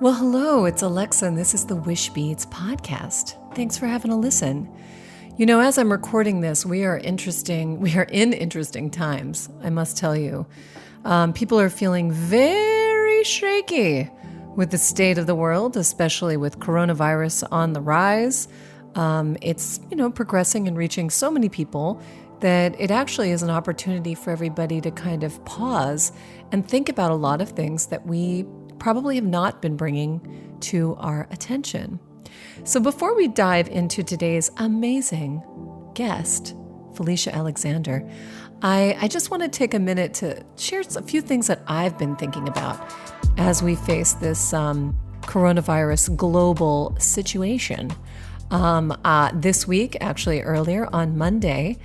Well, hello, it's Alexa, and this is the Wishbeads podcast. Thanks for having a listen. You know, as I'm recording this, we are in interesting times, I must tell you. People are feeling very shaky with the state of the world, especially with coronavirus on the rise. It's, progressing and reaching so many people that it actually is an opportunity for everybody to kind of pause and think about a lot of things that we probably have not been bringing to our attention. So before we dive into today's amazing guest, Felicia Alexander, I just want to take a minute to share a few things that I've been thinking about as we face this coronavirus global situation. This week, actually earlier on Monday,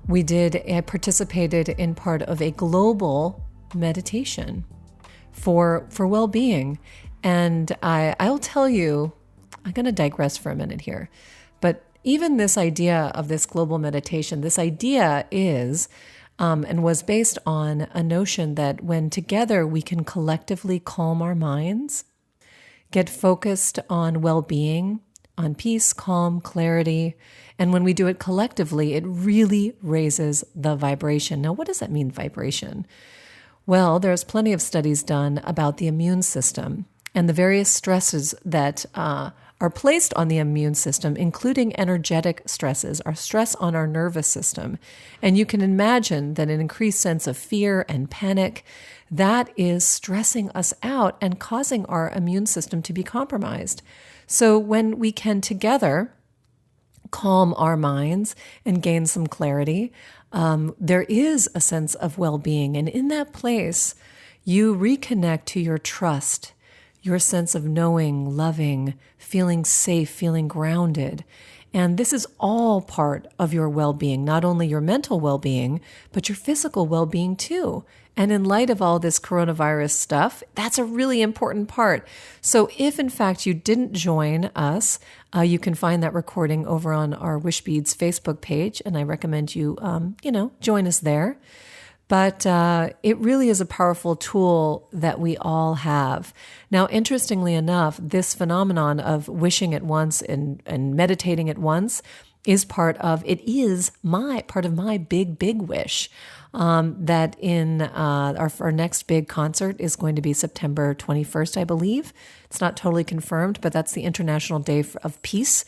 I participated in part of a global meditation for well-being. And I'll tell you, I'm going to digress for a minute here, but even this idea of this global meditation, this idea is and was based on a notion that when together we can collectively calm our minds, get focused on well-being, on peace, calm, clarity, and when we do it collectively, it really raises the vibration. Now, what does that mean, vibration? Well, there's plenty of studies done about the immune system and the various stresses that are placed on the immune system, including energetic stresses, are stress on our nervous system. And you can imagine that an increased sense of fear and panic, that is stressing us out and causing our immune system to be compromised. So when we can together calm our minds and gain some clarity, there is a sense of well-being. And in that place, you reconnect to your trust, your sense of knowing, loving, feeling safe, feeling grounded. And this is all part of your well-being, not only your mental well-being, but your physical well-being too. And in light of all this coronavirus stuff, that's a really important part. So if in fact you didn't join us, you can find that recording over on our Wishbeads Facebook page, and I recommend you, join us there. But it really is a powerful tool that we all have. Now, interestingly enough, this phenomenon of wishing at once and meditating at once is part of my big wish. That in our next big concert is going to be September 21st, I believe. It's not totally confirmed, but that's the International Day of Peace,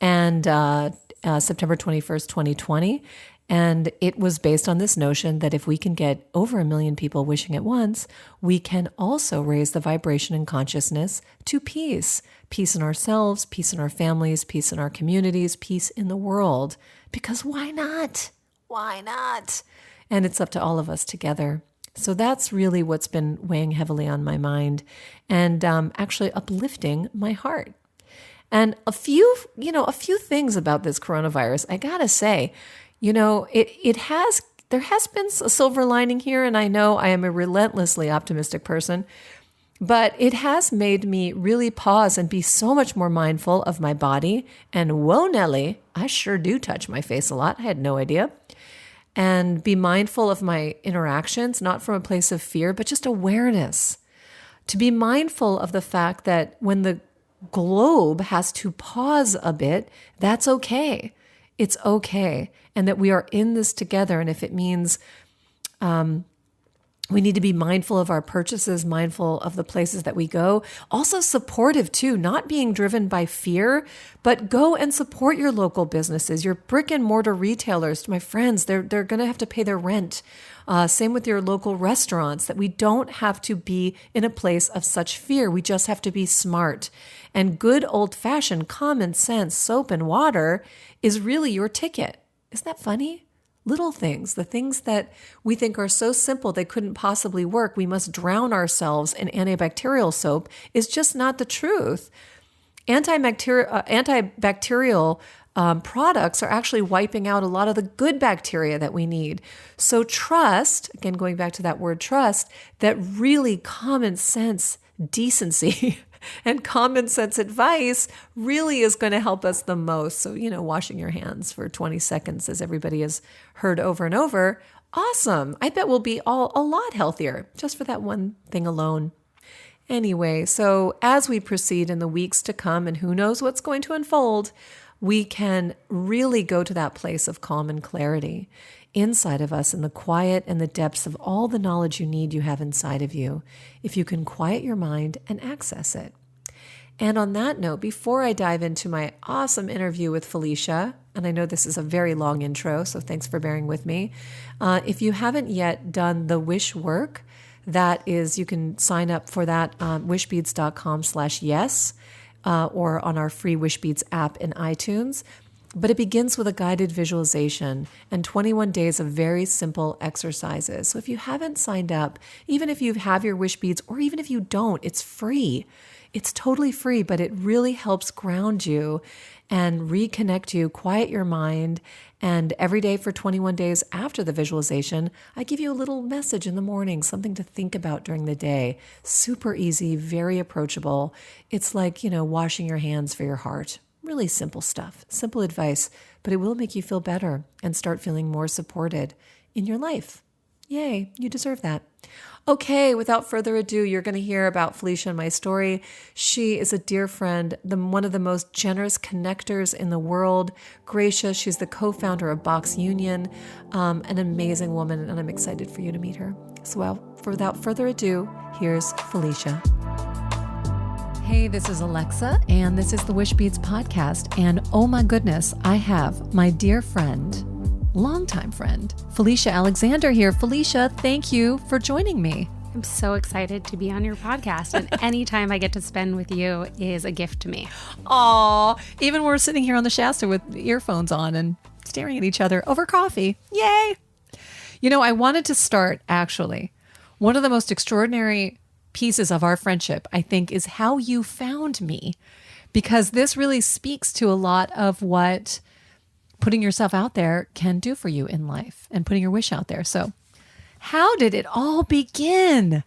and September 21st, 2020. And it was based on this notion that if we can get over 1 million people wishing at once, we can also raise the vibration and consciousness to peace. Peace in ourselves, peace in our families, peace in our communities, peace in the world. Because why not? Why not? And it's up to all of us together. So that's really what's been weighing heavily on my mind and actually uplifting my heart. And a few things about this coronavirus, I gotta say, there has been a silver lining here, and I know I am a relentlessly optimistic person, but it has made me really pause and be so much more mindful of my body. And whoa, Nelly, I sure do touch my face a lot. I had no idea. And be mindful of my interactions, not from a place of fear, but just awareness. To be mindful of the fact that when the globe has to pause a bit, that's okay. It's okay. And that we are in this together. And if it means we need to be mindful of our purchases, mindful of the places that we go. Also supportive too, not being driven by fear, but go and support your local businesses, your brick and mortar retailers. My friends, they're going to have to pay their rent. Same with your local restaurants, that we don't have to be in a place of such fear. We just have to be smart. And good old-fashioned common sense soap and water is really your ticket. Isn't that funny? Little things, the things that we think are so simple they couldn't possibly work, we must drown ourselves in antibacterial soap, is just not the truth. Antibacterial products are actually wiping out a lot of the good bacteria that we need. So trust, again, going back to that word trust, that really common sense decency and common sense advice really is going to help us the most. So, washing your hands for 20 seconds, as everybody has heard over and over, awesome. I bet we'll be all a lot healthier just for that one thing alone. Anyway, so as we proceed in the weeks to come, and who knows what's going to unfold, we can really go to that place of calm and clarity inside of us in the quiet and the depths of all the knowledge you have inside of you, if you can quiet your mind and access it. And on that note, before I dive into my awesome interview with Felicia, and I know this is a very long intro, so thanks for bearing with me. If you haven't yet done the Wishwork, that is, you can sign up for that on wishbeads.com/yes, or on our free Wishbeads app in iTunes. But it begins with a guided visualization and 21 days of very simple exercises. So if you haven't signed up, even if you have your Wishbeads, or even if you don't, it's free. It's totally free, but it really helps ground you and reconnect you, quiet your mind. And every day for 21 days after the visualization, I give you a little message in the morning, something to think about during the day. Super easy, very approachable. It's like, washing your hands for your heart. Really simple stuff, simple advice, but it will make you feel better and start feeling more supported in your life. Yay, you deserve that. Okay, without further ado, you're going to hear about Felicia and my story. She is a dear friend, one of the most generous connectors in the world, gracious. She's the co-founder of Box Union, an amazing woman, and I'm excited for you to meet her. So without further ado, here's Felicia. Hey, this is Alexa, and this is the Wishbeads podcast. And oh my goodness, I have my dear friend, longtime friend, Felicia Alexander here. Felicia, thank you for joining me. I'm so excited to be on your podcast, and any time I get to spend with you is a gift to me. Aw, even we're sitting here on the Shasta with earphones on and staring at each other over coffee. Yay! I wanted to start, actually, one of the most extraordinary pieces of our friendship, I think, is how you found me, because this really speaks to a lot of what putting yourself out there can do for you in life and putting your wish out there. So how did it all begin?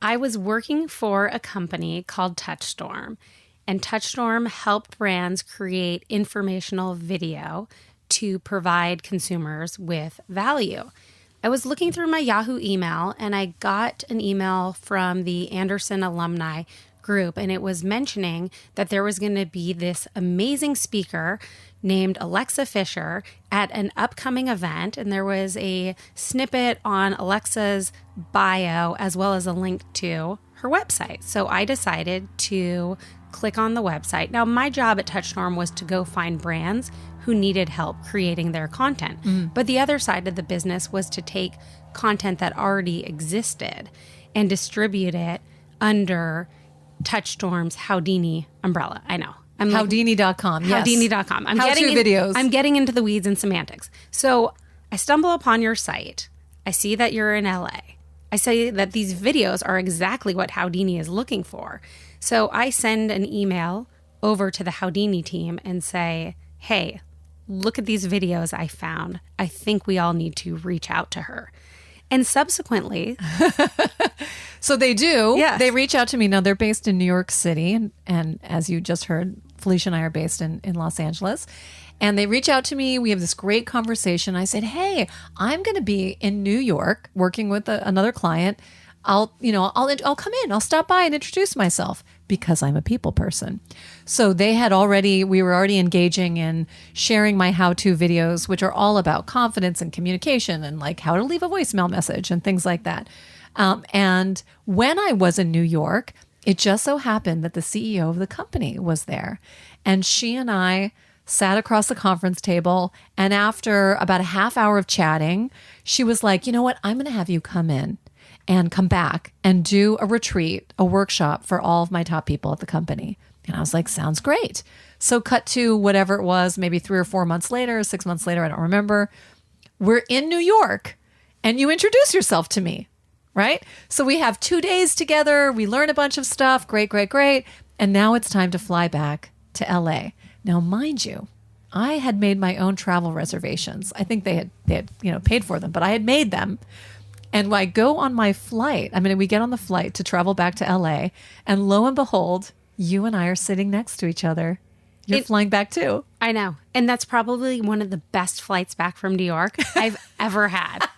I was working for a company called Touchstorm, and Touchstorm helped brands create informational video to provide consumers with value. I was looking through my Yahoo email, and I got an email from the Anderson alumni group, and it was mentioning that there was going to be this amazing speaker named Alexa Fischer at an upcoming event, and there was a snippet on Alexa's bio as well as a link to her website. So I decided to click on the website. Now, my job at Touchstorm was to go find brands who needed help creating their content. But the other side of the business was to take content that already existed and distribute it under Touchstorm's Houdini umbrella. I know. Houdini.com. Yes. Houdini.com. Videos. I'm getting into the weeds and semantics. So I stumble upon your site. I see that you're in LA. I say that these videos are exactly what Houdini is looking for. So I send an email over to the Houdini team and say, hey, look at these videos I found. I think we all need to reach out to her. And subsequently... So they do. Yes. They reach out to me. Now, they're based in New York City. And as you just heard, Felicia and I are based in Los Angeles. And they reach out to me. We have this great conversation. I said, hey, I'm going to be in New York working with another client. I'll come in. I'll stop by and introduce myself because I'm a people person. So we were already engaging in sharing my how-to videos, which are all about confidence and communication and like how to leave a voicemail message and things like that. And when I was in New York, it just so happened that the CEO of the company was there, and she and I sat across the conference table. And after about a half hour of chatting, she was like, you know what? I'm going to have you come in and come back and do a retreat, a workshop for all of my top people at the company. And I was like, sounds great. So cut to whatever it was, maybe 3 or 4 months later, 6 months later, I don't remember. We're in New York and you introduce yourself to me, right? So we have 2 days together. We learn a bunch of stuff. Great, great, great. And now it's time to fly back to LA. Now, mind you, I had made my own travel reservations. I think they had paid for them, but I had made them. And I go on my flight. We get on the flight to travel back to LA, and lo and behold, you and I are sitting next to each other. You're flying back too. I know. And that's probably one of the best flights back from New York I've ever had.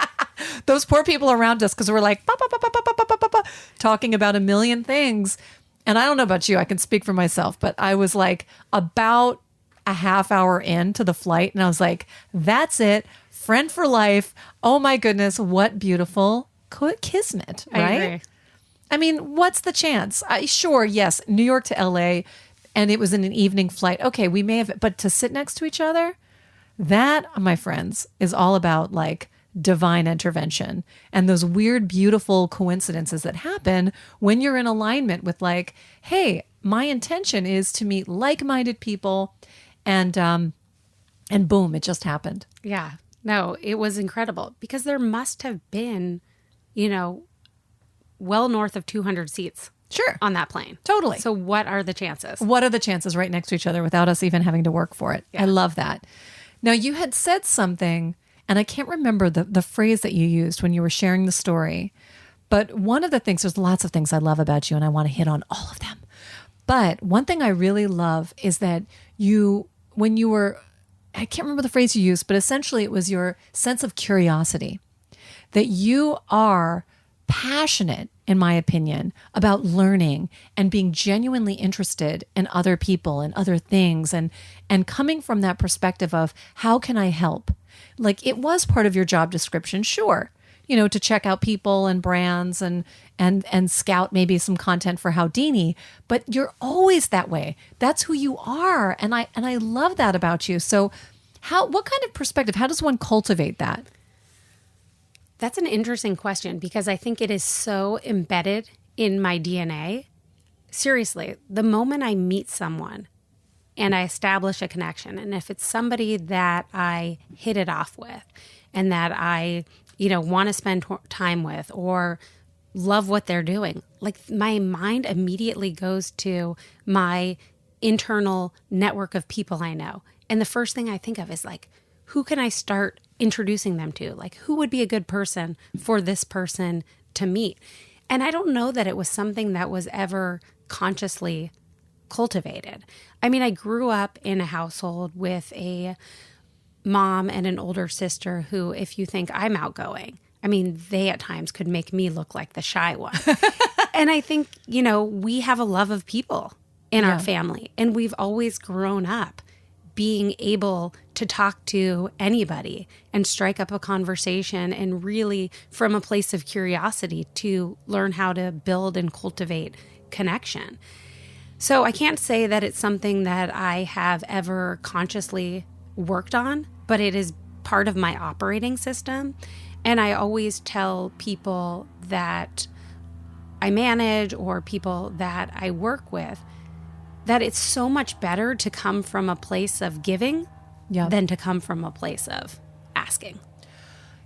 Those poor people around us, because we're like, bah, bah, bah, bah, bah, bah, bah, bah, bah. talking about a million things. And I don't know about you, I can speak for myself, but I was like about a half hour into the flight and I was like, that's it. Friend for life. Oh my goodness. What beautiful kismet, right? I agree. I mean, what's the chance? Sure, yes, New York to LA, and it was in an evening flight. Okay, we may have, but to sit next to each other, that, my friends, is all about like divine intervention and those weird, beautiful coincidences that happen when you're in alignment with like, hey, my intention is to meet like-minded people, and boom, it just happened. Yeah. No, it was incredible because there must have been, well north of 200 seats. Sure. On that plane. Totally. So what are the chances? What are the chances right next to each other without us even having to work for it? Yeah. I love that. Now, you had said something, and I can't remember the phrase that you used when you were sharing the story, but one of the things, there's lots of things I love about you, and I want to hit on all of them. But one thing I really love is that when you were, I can't remember the phrase you used, but essentially it was your sense of curiosity, that you are passionate, in my opinion, about learning and being genuinely interested in other people and other things, and coming from that perspective of how can I help? Like, it was part of your job description, sure, to check out people and brands and scout maybe some content for Howdini, but you're always that way. That's who you are, and I love that about you. So, what kind of perspective? How does one cultivate that? That's an interesting question because I think it is so embedded in my DNA. Seriously, the moment I meet someone and I establish a connection, and if it's somebody that I hit it off with and that I, want to spend time with or love what they're doing, like my mind immediately goes to my internal network of people I know. And the first thing I think of is like, who can I start introducing them to? Like, who would be a good person for this person to meet? And I don't know that it was something that was ever consciously cultivated. I mean, I grew up in a household with a mom and an older sister who, if you think I'm outgoing, I mean, they at times could make me look like the shy one. And I think, we have a love of people in our family, and we've always grown up being able to talk to anybody and strike up a conversation and really from a place of curiosity to learn how to build and cultivate connection. So I can't say that it's something that I have ever consciously worked on, but it is part of my operating system. And I always tell people that I manage or people that I work with that it's so much better to come from a place of giving than to come from a place of asking.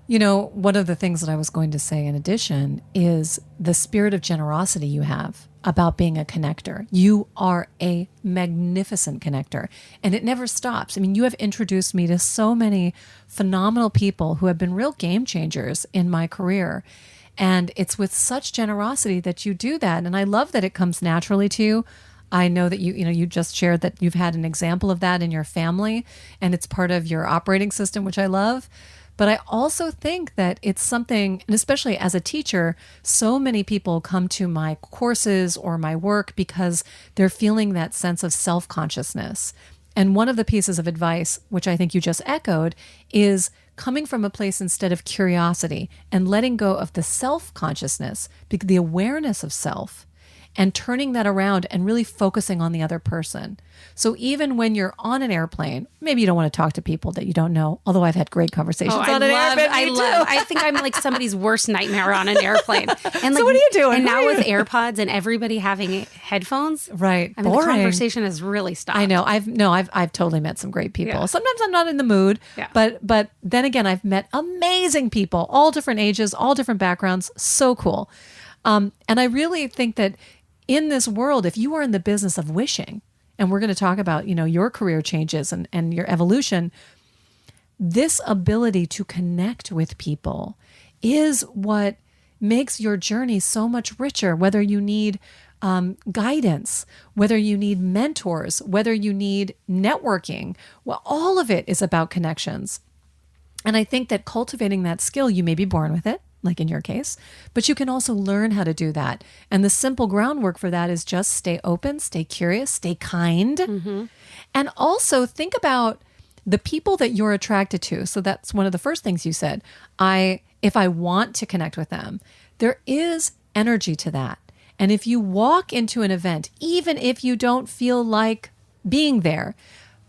One of the things that I was going to say in addition is the spirit of generosity you have about being a connector. You are a magnificent connector, and it never stops. I mean, you have introduced me to so many phenomenal people who have been real game changers in my career. And it's with such generosity that you do that. And I love that it comes naturally to you. I know that you just shared that you've had an example of that in your family, and it's part of your operating system, which I love. But I also think that it's something, and especially as a teacher, so many people come to my courses or my work because they're feeling that sense of self-consciousness. And one of the pieces of advice, which I think you just echoed, is coming from a place instead of curiosity and letting go of the self-consciousness, the awareness of self, and turning that around and really focusing on the other person. So even when you're on an airplane, maybe you don't want to talk to people that you don't know, although I've had great conversations on an airplane. I think I'm like somebody's worst nightmare on an airplane. And so what are you doing? And now with AirPods and everybody having headphones, right? I mean, the conversation has really stopped. I know. I've totally met some great people. Yeah. Sometimes I'm not in the mood, but then again, I've met amazing people, all different ages, all different backgrounds. So cool. And I really think that in this world, if you are in the business of wishing, and we're going to talk about, your career changes and your evolution, this ability to connect with people is what makes your journey so much richer, whether you need guidance, whether you need mentors, whether you need networking. Well, all of it is about connections. And I think that cultivating that skill, you may be born with it. like in your case, but you can also learn how to do that. And the simple groundwork for that is just stay open, stay curious, stay kind. And also think about the people that you're attracted to. So that's one of the first things you said. If I want to connect with them, there is energy to that. And if you walk into an event, even if you don't feel like being there,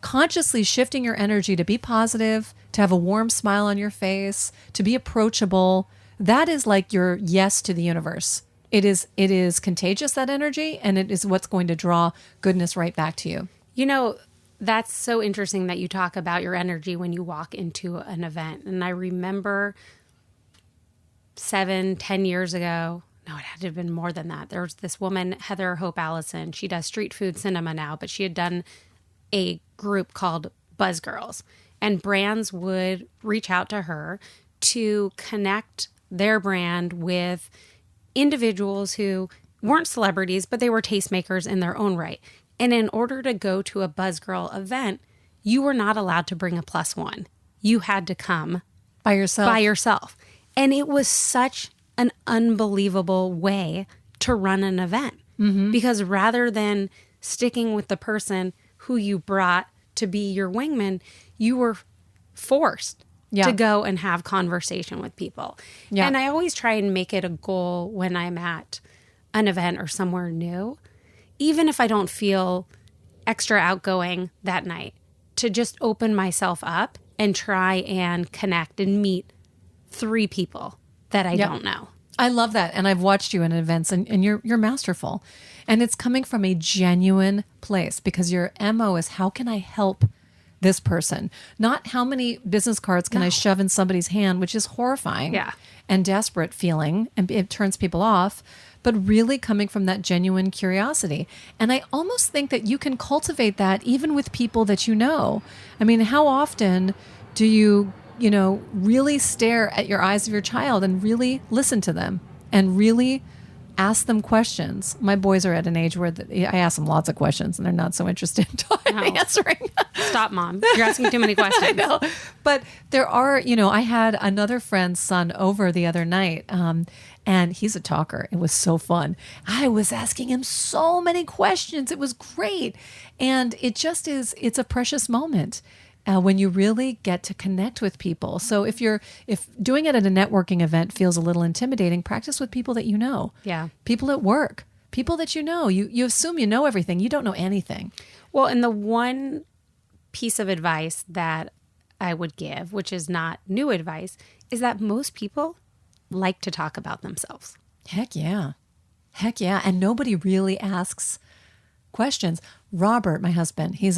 consciously shifting your energy to be positive, to have a warm smile on your face, to be approachable, that is like your yes to the universe. It is contagious, that energy, and it is what's going to draw goodness right back to you. You know, that's so interesting that you talk about your energy when you walk into an event. And I remember 7-10 years ago, no, it had to have been more than that. There was this woman, Heather Hope Allison. She does street food cinema now, but she had done a group called Buzz Girls. And brands would reach out to her to connect their brand with individuals who weren't celebrities, but they were tastemakers in their own right. And in order to go to a Buzz Girl event, you were not allowed to bring a +1. You had to come By yourself. And it was such an unbelievable way to run an event. Because rather than sticking with the person who you brought to be your wingman, you were forced to go and have conversation with people. And I always try and make it a goal when I'm at an event or somewhere new, even if I don't feel extra outgoing that night, to just open myself up and try and connect and meet 3 people that I don't know. I love that. And I've watched you in events and you're masterful. And it's coming from a genuine place because your MO is how can I help this person? Not how many business cards can I shove in somebody's hand, which is horrifying and desperate feeling, and it turns people off, but really coming from that genuine curiosity. And I almost think that you can cultivate that even with people that you know. I mean, how often do you really stare at your eyes of your child and really listen to them and really ask them questions? My boys are at an age where I ask them lots of questions and they're not so interested in answering. Stop, Mom. You're asking too many questions. I know. But there are, I had another friend's son over the other night, and he's a talker. It was so fun. I was asking him so many questions. It was great. And it's a precious moment. When you really get to connect with people. So if doing it at a networking event feels a little intimidating, practice with people that you know. Yeah. People at work, people that you know. You assume you know everything. You don't know anything. Well, and the one piece of advice that I would give, which is not new advice, is that most people like to talk about themselves. Heck yeah. And nobody really asks questions. Robert, my husband, he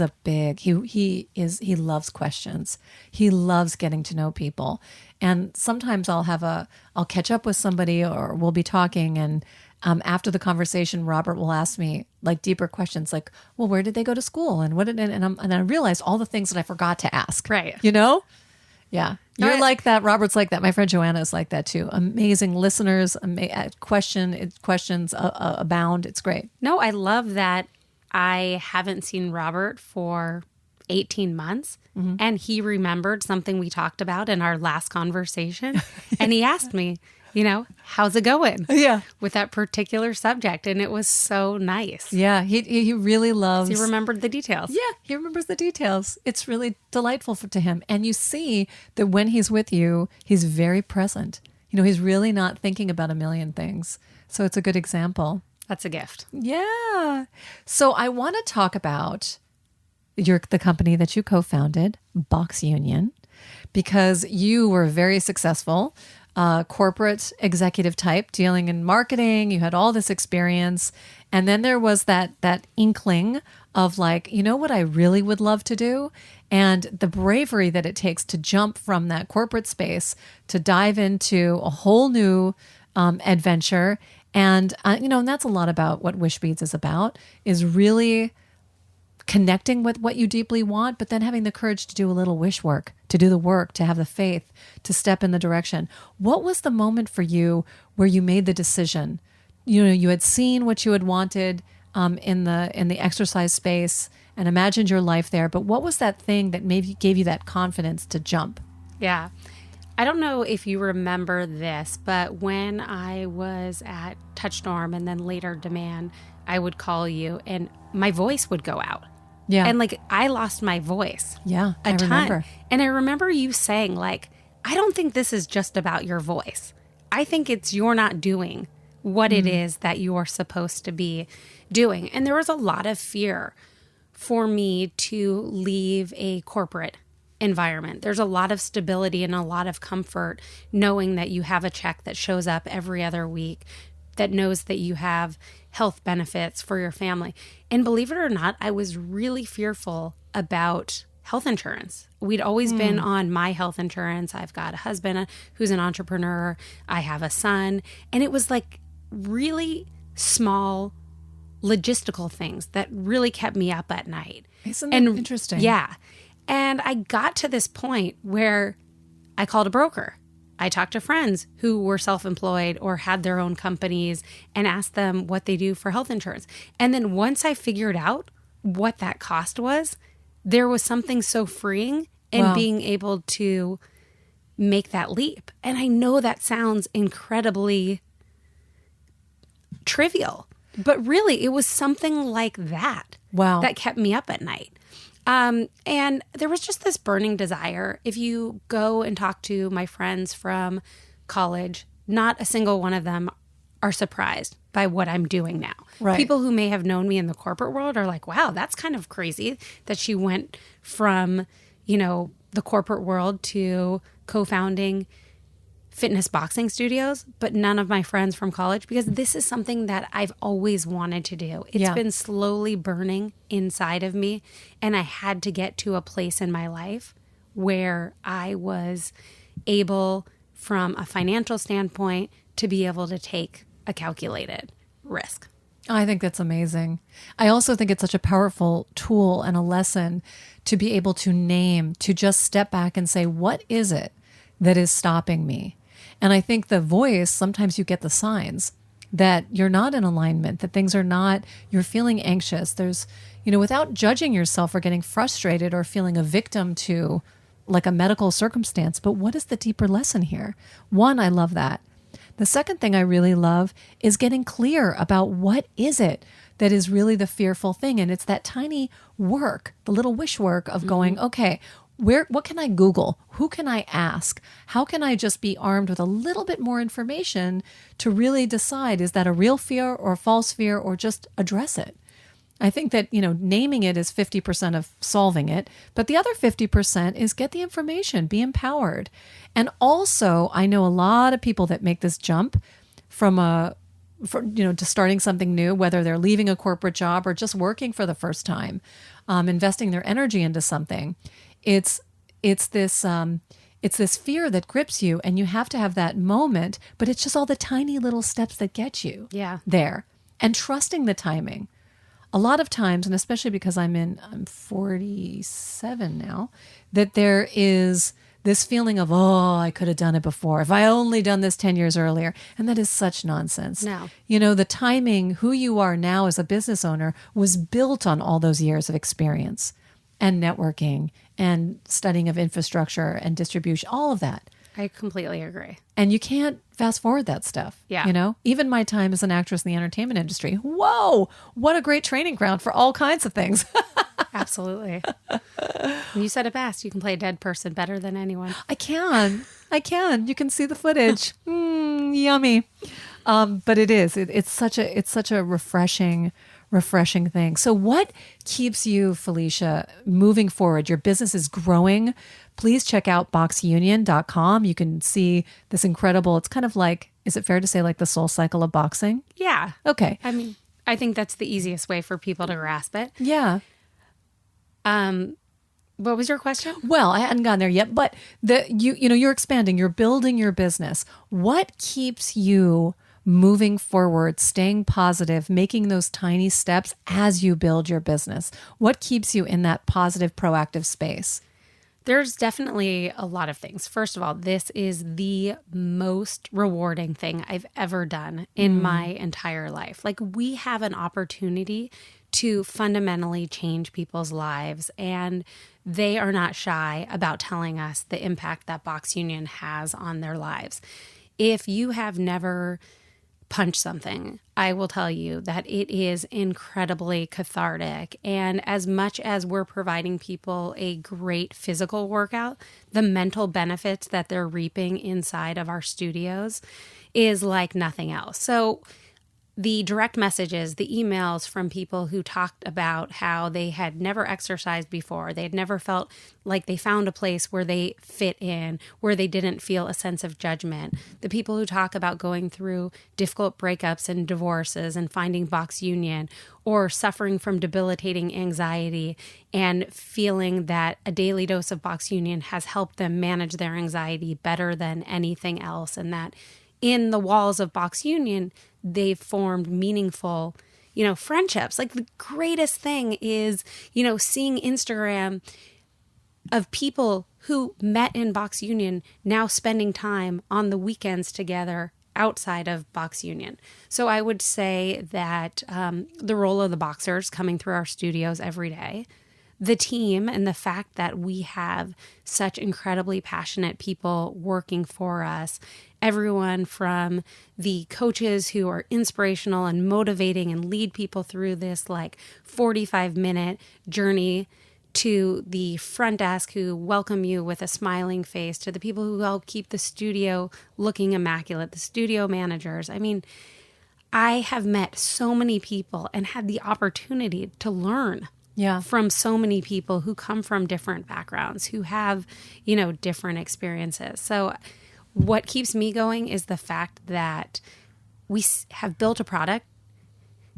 loves questions. He loves getting to know people. And sometimes I'll catch up with somebody or we'll be talking, and after the conversation, Robert will ask me like deeper questions like, well, where did they go to school? And and I realized all the things that I forgot to ask. Right. Yeah. You're like that. Robert's like that. My friend Joanna is like that too. Amazing listeners, questions abound. It's great. No, I love that. I haven't seen Robert for 18 months, and he remembered something we talked about in our last conversation. And he asked me, how's it going? Yeah. With that particular subject. And it was so nice. Yeah. He really loves. He remembered the details. Yeah. He remembers the details. It's really delightful to him. And you see that when he's with you, he's very present. He's really not thinking about a million things. So it's a good example. That's a gift. Yeah. So I want to talk about the company that you co-founded, Box Union, because you were very successful, corporate executive type, dealing in marketing. You had all this experience. And then there was that inkling of like, what I really would love to do? And the bravery that it takes to jump from that corporate space to dive into a whole new adventure. And, and that's a lot about what Wishbeads is about, is really connecting with what you deeply want, but then having the courage to do a little wish work, to do the work, to have the faith, to step in the direction. What was the moment for you where you made the decision? You had seen what you had wanted in the exercise space and imagined your life there, but what was that thing that maybe gave you that confidence to jump? Yeah. I don't know if you remember this, but when I was at Touchstorm and then later Demand, I would call you and my voice would go out. Yeah. And like I lost my voice. Yeah, a ton. remember. And I remember you saying like, I don't think this is just about your voice. I think it's you're not doing what it is that you're supposed to be doing. And there was a lot of fear for me to leave a corporate environment. There's a lot of stability and a lot of comfort knowing that you have a check that shows up every other week, that knows that you have health benefits for your family. And believe it or not, I was really fearful about health insurance. We'd always been on my health insurance. I've got a husband who's an entrepreneur. I have a son. And it was like really small logistical things that really kept me up at night. Isn't that interesting? Yeah. And I got to this point where I called a broker. I talked to friends who were self-employed or had their own companies and asked them what they do for health insurance. And then once I figured out what that cost was, there was something so freeing in being able to make that leap. And I know that sounds incredibly trivial, but really it was something like that that kept me up at night. And there was just this burning desire. If you go and talk to my friends from college, not a single one of them are surprised by what I'm doing now. Right. People who may have known me in the corporate world are like, wow, that's kind of crazy that she went from, the corporate world to co-founding fitness boxing studios, but none of my friends from college, because this is something that I've always wanted to do. It's been slowly burning inside of me, and I had to get to a place in my life where I was able, from a financial standpoint, to be able to take a calculated risk. I think that's amazing. I also think it's such a powerful tool and a lesson to be able to name, to just step back and say, what is it that is stopping me? And I think the voice, sometimes you get the signs that you're not in alignment, that things are not, you're feeling anxious. There's, without judging yourself or getting frustrated or feeling a victim to like a medical circumstance. But what is the deeper lesson here? One, I love that. The second thing I really love is getting clear about what is it that is really the fearful thing. And it's that tiny work, the little wish work of going, okay, what can I Google? Who can I ask? How can I just be armed with a little bit more information to really decide, is that a real fear or a false fear, or just address it? I think that, naming it is 50% of solving it, but the other 50% is get the information, be empowered. And also, I know a lot of people that make this jump to starting something new, whether they're leaving a corporate job or just working for the first time, investing their energy into something. It's this fear that grips you, and you have to have that moment, but it's just all the tiny little steps that get you there, and trusting the timing. A lot of times, and especially because I'm 47 now, that there is this feeling of, I could have done it before. If I only done this 10 years earlier. And that is such nonsense. No. The timing, who you are now as a business owner, was built on all those years of experience and networking and studying of infrastructure and distribution, all of that. I completely agree. And you can't fast forward that stuff. Yeah. Even my time as an actress in the entertainment industry. Whoa, what a great training ground for all kinds of things. Absolutely. You said it best. You can play a dead person better than anyone. I can. You can see the footage. Yummy. But it is. It's such a refreshing thing. So what keeps you, Felicia, moving forward? Your business is growing. Please check out boxunion.com. You can see this incredible, it's kind of like, is it fair to say like the soul cycle of boxing? Yeah. Okay. I mean, I think that's the easiest way for people to grasp it. Yeah. What was your question? Well, I hadn't gotten there yet, but you're expanding, you're building your business. What keeps you moving forward, staying positive, making those tiny steps as you build your business? What keeps you in that positive, proactive space? There's definitely a lot of things. First of all, this is the most rewarding thing I've ever done in my entire life. Like, we have an opportunity to fundamentally change people's lives. And they are not shy about telling us the impact that Box Union has on their lives. If you have never punched something, I will tell you that it is incredibly cathartic. And as much as we're providing people a great physical workout, the mental benefits that they're reaping inside of our studios is like nothing else. So the direct messages, the emails from people who talked about how they had never exercised before, they had never felt like they found a place where they fit in, where they didn't feel a sense of judgment. The people who talk about going through difficult breakups and divorces and finding Box Union, or suffering from debilitating anxiety and feeling that a daily dose of Box Union has helped them manage their anxiety better than anything else, and that in the walls of Box Union, they've formed meaningful, friendships. Like the greatest thing is, seeing Instagram of people who met in Box Union now spending time on the weekends together outside of Box Union. So I would say that the role of the boxers coming through our studios every day, the team, and the fact that we have such incredibly passionate people working for us, everyone from the coaches who are inspirational and motivating and lead people through this like 45-minute journey, to the front desk who welcome you with a smiling face, to the people who help keep the studio looking immaculate, the studio managers. I mean, I have met so many people and had the opportunity to learn from so many people who come from different backgrounds, who have, different experiences. So what keeps me going is the fact that we have built a product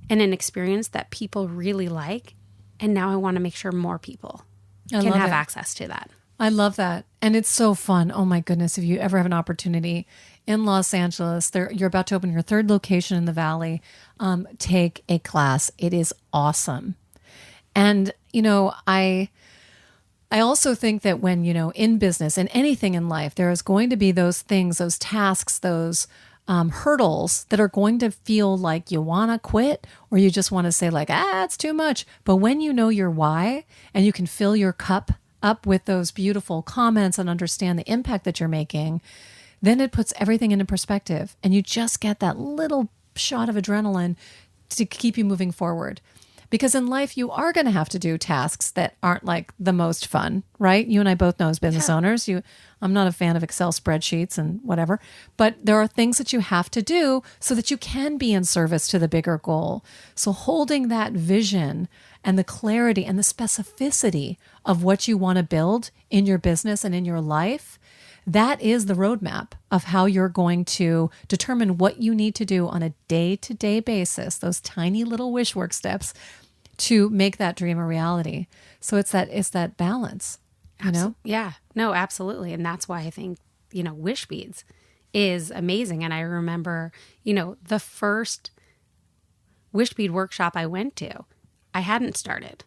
and an experience that people really like. And now I want to make sure more people can have access to that. I love that. And it's so fun. Oh my goodness. If you ever have an opportunity in Los Angeles, you're about to open your third location in the Valley, take a class. It is awesome. And, I also think that when, in business and anything in life, there is going to be those things, those tasks, those hurdles that are going to feel like you want to quit, or you just want to say like, it's too much. But when you know your why and you can fill your cup up with those beautiful comments and understand the impact that you're making, then it puts everything into perspective and you just get that little shot of adrenaline to keep you moving forward. Because in life, you are going to have to do tasks that aren't like the most fun, right? You and I both know as business owners, I'm not a fan of Excel spreadsheets and whatever, but there are things that you have to do so that you can be in service to the bigger goal. So holding that vision and the clarity and the specificity of what you want to build in your business and in your life, that is the roadmap of how you're going to determine what you need to do on a day-to-day basis, those tiny little Wishwork steps to make that dream a reality. So it's that balance, Yeah, no, absolutely. And that's why I think, Wishbeads is amazing. And I remember, the first Wishbead workshop I went to, I hadn't started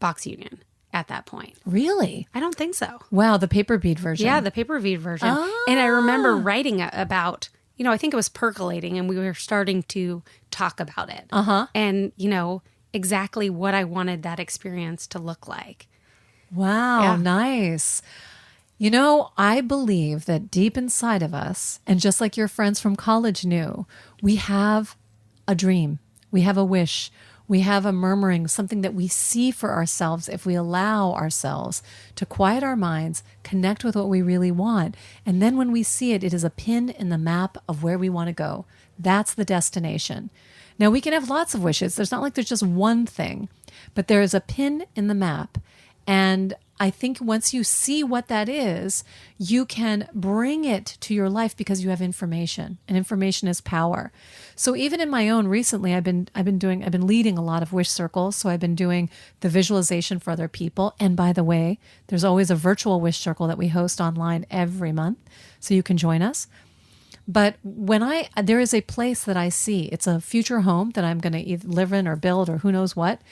Box Union at that point. Really? I don't think so. Wow, the paper bead version. Yeah, the paper bead version. And I remember writing about, I think it was percolating and we were starting to talk about it. And, exactly what I wanted that experience to look like. Wow, nice. I believe that deep inside of us, and just like your friends from college knew, we have a dream. We have a wish. We have a murmuring, something that we see for ourselves if we allow ourselves to quiet our minds, connect with what we really want. And then when we see it, it is a pin in the map of where we want to go. That's the destination. Now, we can have lots of wishes. There's not like there's just one thing, but there is a pin in the map. And I think once you see what that is, you can bring it to your life because you have information, and information is power. So even in my own recently, I've been leading a lot of wish circles. So I've been doing the visualization for other people. And by the way, there's always a virtual wish circle that we host online every month. So you can join us. But there is a place that I see, it's a future home that I'm going to either live in or build or who knows what.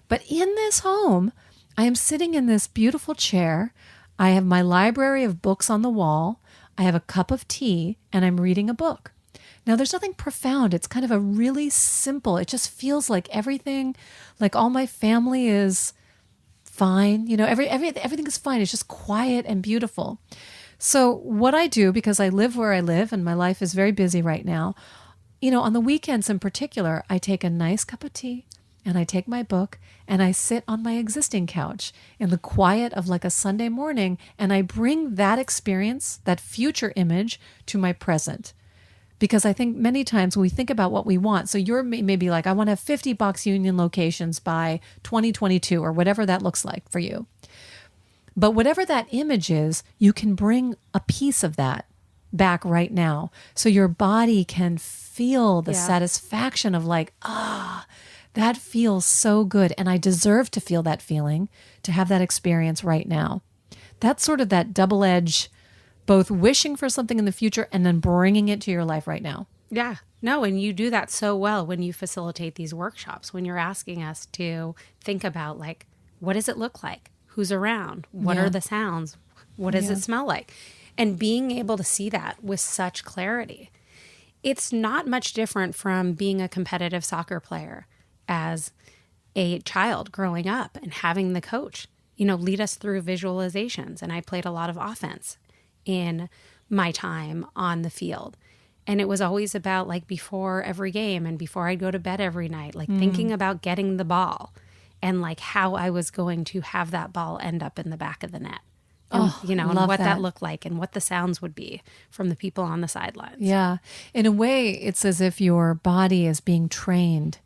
But in this home, I am sitting in this beautiful chair. I have my library of books on the wall. I have a cup of tea and I'm reading a book. Now, there's nothing profound. It's kind of a really simple, it just feels like everything, like all my family is fine. You know, everything is fine. It's just quiet and beautiful. So what I do, because I live where I live and my life is very busy right now, you know, on the weekends in particular, I take a nice cup of tea and I take my book and I sit on my existing couch in the quiet of like a Sunday morning, and I bring that experience, that future image, to my present. Because I think many times when we think about what we want, so you're maybe like, I want to have 50 Box Union locations by 2022 or whatever that looks like for you. But whatever that image is, you can bring a piece of that back right now. So your body can feel the satisfaction of like, that feels so good. And I deserve to feel that feeling, to have that experience right now. That's sort of that double edge, both wishing for something in the future and then bringing it to your life right now. Yeah. No, and you do that so well when you facilitate these workshops, when you're asking us to think about like, what does it look like? Who's around? What are the sounds? What does it smell like? And being able to see that with such clarity. It's not much different from being a competitive soccer player as a child growing up and having the coach, you know, lead us through visualizations. And I played a lot of offense in my time on the field. And it was always about like before every game and before I'd go to bed every night, like thinking about getting the ball and like how I was going to have that ball end up in the back of the net. And, you know, and what that looked like and what the sounds would be from the people on the sidelines. Yeah. In a way, it's as if your body is being trained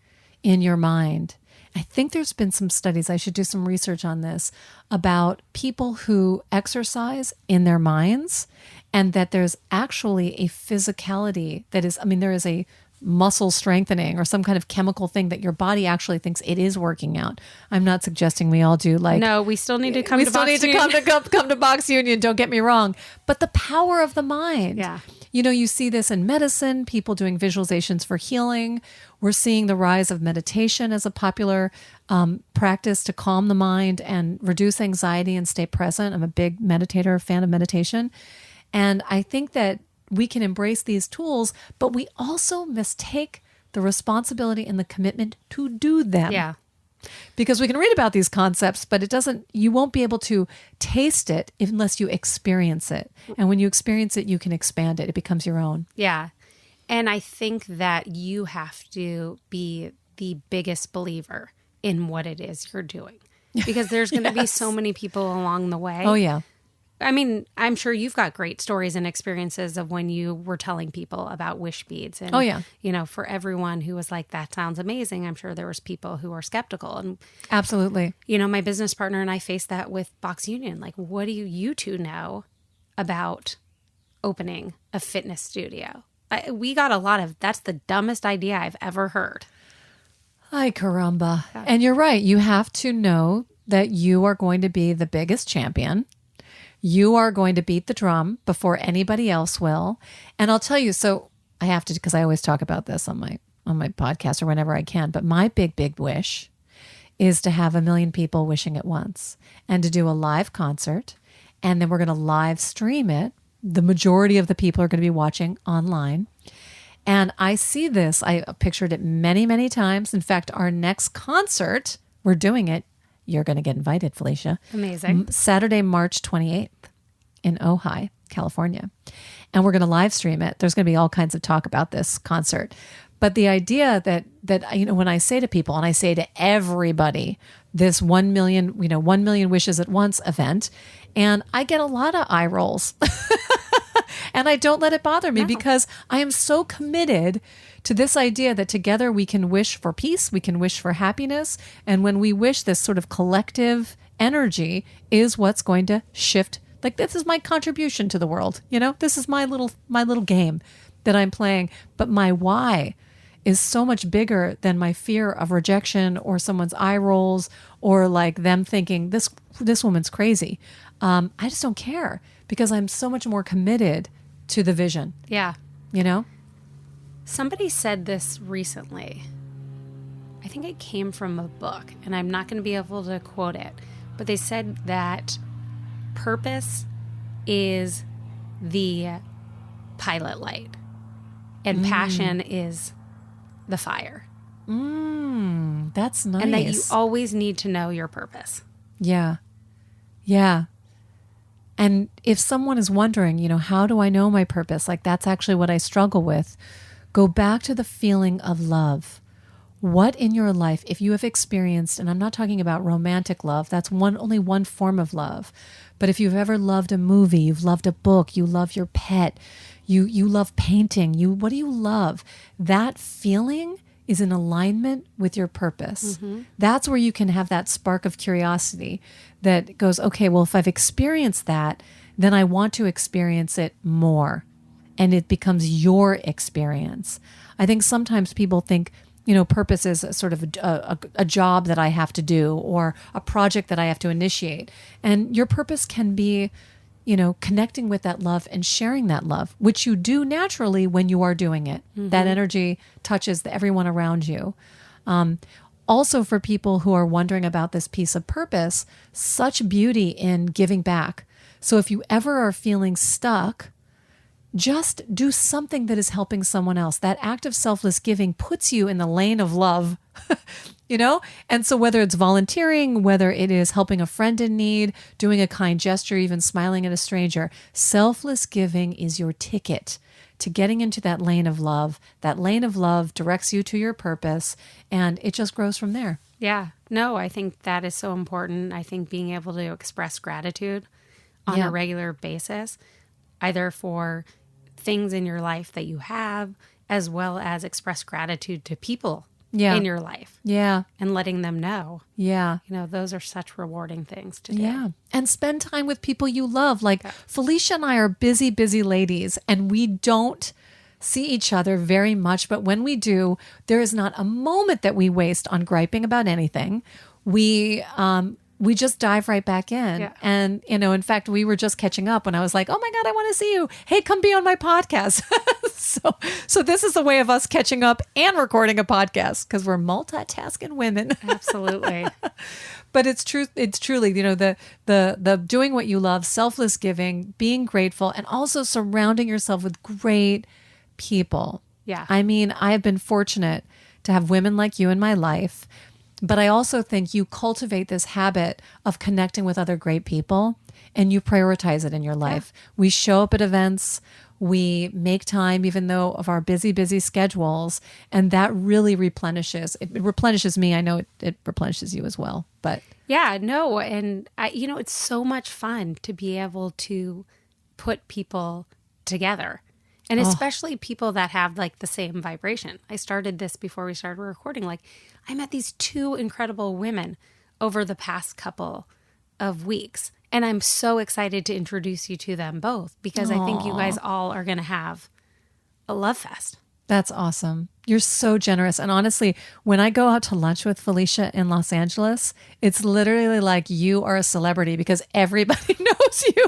in your mind. I think there's been some studies, I should do some research on this, about people who exercise in their minds, and that there's actually a physicality that is, I mean, there is a muscle strengthening or some kind of chemical thing that your body actually thinks it is working out. I'm not suggesting we all do like... No, we still need to come to Box Union. come to Box Union, don't get me wrong. But the power of the mind. Yeah. You know, you see this in medicine, people doing visualizations for healing. We're seeing the rise of meditation as a popular practice to calm the mind and reduce anxiety and stay present. I'm a big meditator, fan of meditation. And I think that we can embrace these tools, but we also must take the responsibility and the commitment to do them. Yeah. Because we can read about these concepts, but you won't be able to taste it unless you experience it. And when you experience it, you can expand it. It becomes your own. Yeah. And I think that you have to be the biggest believer in what it is you're doing. Because there's going to be so many people along the way. Oh, yeah. I mean, I'm sure you've got great stories and experiences of when you were telling people about Wishbeads. And, oh, yeah. You know, for everyone who was like, that sounds amazing, I'm sure there was people who were skeptical. And absolutely. You know, my business partner and I faced that with Box Union. Like, what do you two know about opening a fitness studio? We got a lot of, that's the dumbest idea I've ever heard. Ay, caramba. Yeah. And you're right. You have to know that you are going to be the biggest champion. You are going to beat the drum before anybody else will. And I'll tell you, so I have to, because I always talk about this on my podcast or whenever I can, but my big, big wish is to have 1 million people wishing at once and to do a live concert. And then we're going to live stream it. The majority of the people are going to be watching online. And I see this, I pictured it many, many times. In fact, our next concert, we're doing it. You're going to get invited, Felicia. Amazing. Saturday, March 28th in Ojai, California. And we're going to live stream it. There's going to be all kinds of talk about this concert. But the idea that you know, when I say to people, and I say to everybody, this 1 million wishes at once event, and I get a lot of eye rolls. And I don't let it bother me because I am so committed to this idea that together we can wish for peace, we can wish for happiness. And when we wish, this sort of collective energy is what's going to shift. Like, this is my contribution to the world. You know, this is my little game that I'm playing. But my why is so much bigger than my fear of rejection or someone's eye rolls or like them thinking this woman's crazy. I just don't care because I'm so much more committed to the vision. Yeah. You know? Somebody said this recently. I think it came from a book, and I'm not going to be able to quote it, but they said that purpose is the pilot light. And passion is the fire. That's nice. And that you always need to know your purpose. Yeah. Yeah. And if someone is wondering, how do I know my purpose? Like, that's actually what I struggle with. Go back to the feeling of love. What in your life, if you have experienced, and I'm not talking about romantic love, that's only one form of love. But if you've ever loved a movie, you've loved a book, you love your pet, you love painting, what do you love? That feeling is in alignment with your purpose. That's where you can have that spark of curiosity that goes, okay, well, if I've experienced that, then I want to experience it more. And it becomes your experience. I think sometimes people think, purpose is a sort of a job that I have to do or a project that I have to initiate. And your purpose can be, connecting with that love and sharing that love, which you do naturally when you are doing it. That energy touches everyone around you. Also, for people who are wondering about this piece of purpose, such beauty in giving back. So if you ever are feeling stuck, just do something that is helping someone else. That act of selfless giving puts you in the lane of love, And so whether it's volunteering, whether it is helping a friend in need, doing a kind gesture, even smiling at a stranger, selfless giving is your ticket to getting into that lane of love. That lane of love directs you to your purpose, and it just grows from there. Yeah. No, I think that is so important. I think being able to express gratitude on a regular basis, either for things in your life that you have, as well as express gratitude to people in your life. Yeah. And letting them know. Yeah. Those are such rewarding things to do. Yeah. And spend time with people you love. Like Felicia and I are busy, busy ladies, and we don't see each other very much. But when we do, there is not a moment that we waste on griping about anything. We just dive right back in. Yeah. And, in fact, we were just catching up when I was like, oh my God, I want to see you. Hey, come be on my podcast. So this is a way of us catching up and recording a podcast because we're multitasking women. Absolutely. But it's true. It's truly, the doing what you love, selfless giving, being grateful, and also surrounding yourself with great people. Yeah. I mean, I have been fortunate to have women like you in my life. But I also think you cultivate this habit of connecting with other great people and you prioritize it in your life. Yeah. We show up at events, we make time even though of our busy, busy schedules, and that really replenishes. It replenishes me. I know it replenishes you as well. But yeah, no. And it's so much fun to be able to put people together. And especially people that have like the same vibration. I started this before we started recording. Like, I met these two incredible women over the past couple of weeks. And I'm so excited to introduce you to them both because I think you guys all are going to have a love fest. That's awesome. You're so generous. And honestly, when I go out to lunch with Felicia in Los Angeles, it's literally like you are a celebrity because everybody knows you.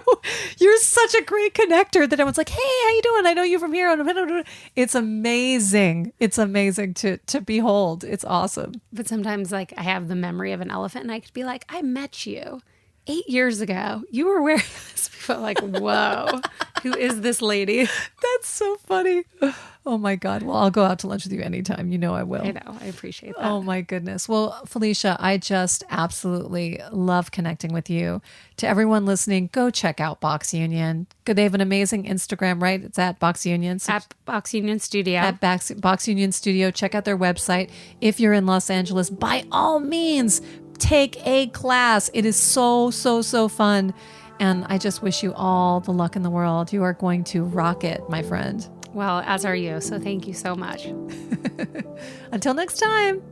You're such a great connector that everyone's like, hey, how you doing? I know you from here. It's amazing. It's amazing to behold. It's awesome. But sometimes like I have the memory of an elephant and I could be like, I met you 8 years ago. You were wearing this. People are like, whoa, who is this lady? That's so funny. Oh my God. Well, I'll go out to lunch with you anytime. I will. I know. I appreciate that. Oh my goodness. Well, Felicia, I just absolutely love connecting with you. To everyone listening, go check out Box Union. They have an amazing Instagram, right? It's at Box Union. At Box Union Studio. At Box Union Studio. Check out their website. If you're in Los Angeles, by all means, take a class. It is so, so, so fun. And I just wish you all the luck in the world. You are going to rock it, my friend. Well, as are you. So thank you so much. Until next time.